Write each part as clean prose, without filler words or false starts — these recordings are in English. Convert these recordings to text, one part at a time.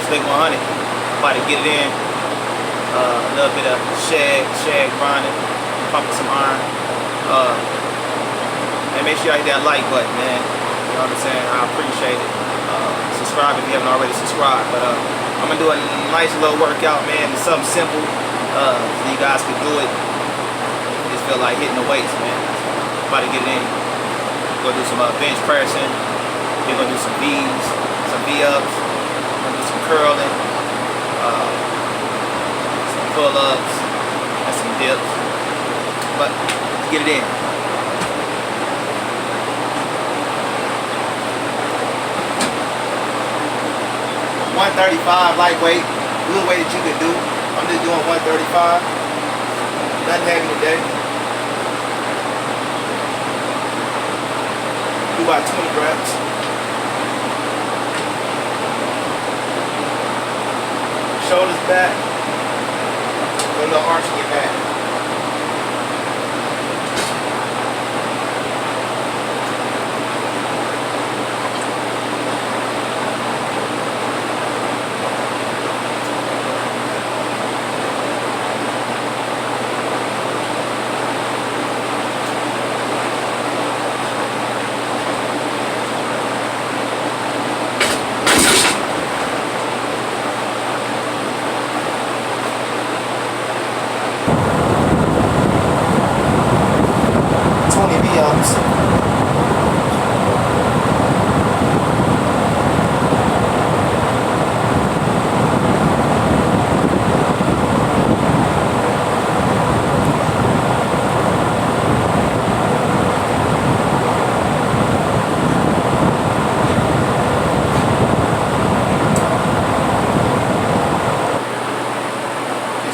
Slick 100. About to get it in. A little bit of shag grinding, pumping some iron. And make sure y'all hit that like button, man. You know what I'm saying? I appreciate it. Subscribe if you haven't already subscribed. But I'm gonna do a nice little workout, man. It's something simple, so you guys can do it. Just feel like hitting the weights, man. About to get it in. We're gonna do some bench pressing. We're gonna do some V's, some V-ups. We're gonna do some curling, some pull-ups, and some dips. But let's get it in. $135 lightweight, good weight that you can do. I'm just doing 135. Nothing heavy today. Do about 20 reps. Shoulders back. A little arch in your back.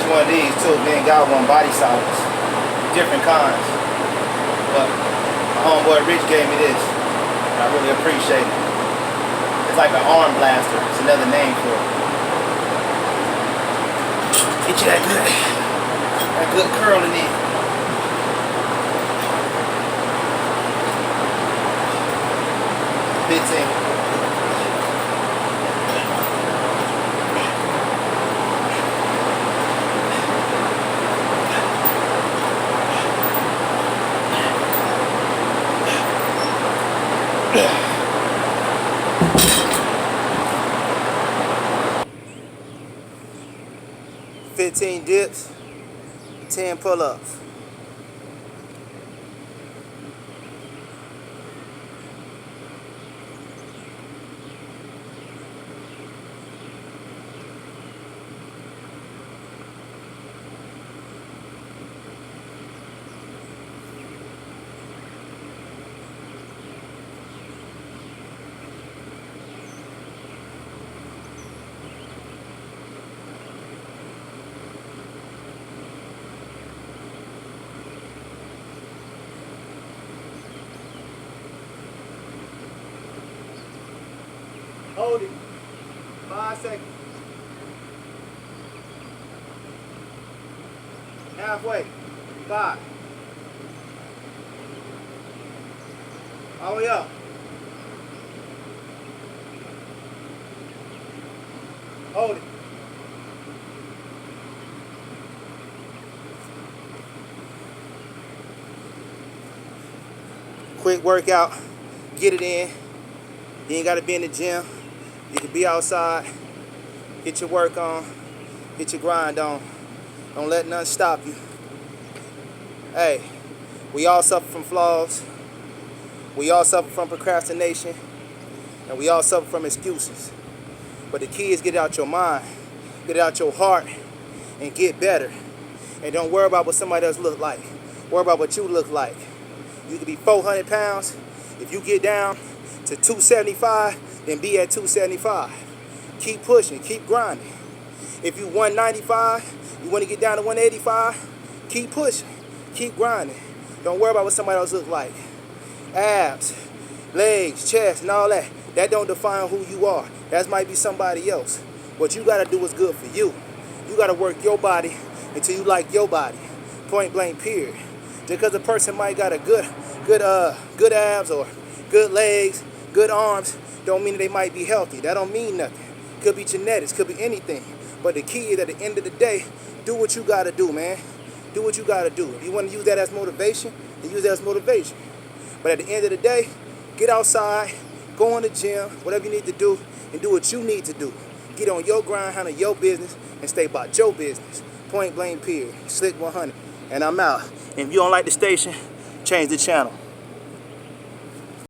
One of these too, then got one body solids, different kinds. But my homeboy Rich gave me this. I really appreciate it. It's like an arm blaster. It's another name for it. Get you that good curl in it. Fits in. Yeah. 15 dips, 10 pull-ups. Hold it. 5 seconds. Halfway. 5. All the way up. Hold it. Quick workout. Get it in. You ain't got to be in the gym. You can be outside, get your work on, get your grind on. Don't let nothing stop you. Hey, we all suffer from flaws. We all suffer from procrastination. And we all suffer from excuses. But the key is get it out your mind, get it out your heart, and get better. And don't worry about what somebody else look like. Worry about what you look like. You could be 400 pounds. If you get down to 275, then be at 275. Keep pushing, keep grinding. If you 195, you want to get down to 185, keep pushing, keep grinding. Don't worry about what somebody else looks like. Abs, legs, chest, and all that. That don't define who you are. That might be somebody else. What you got to do is good for you. You got to work your body until you like your body. Point blank, period. Just because a person might got a good abs or good legs, good arms, don't mean that they might be healthy. That don't mean nothing. Could be genetics, could be anything. But the key is at the end of the day, do what you gotta do, man. Do what you gotta do. If you want to use that as motivation, then use that as motivation. But at the end of the day, get outside, go in the gym, whatever you need to do, and do what you need to do. Get on your grind, handle your business, and stay about your business. Point blank period. Slick 100. And I'm out. And if you don't like the station, change the channel.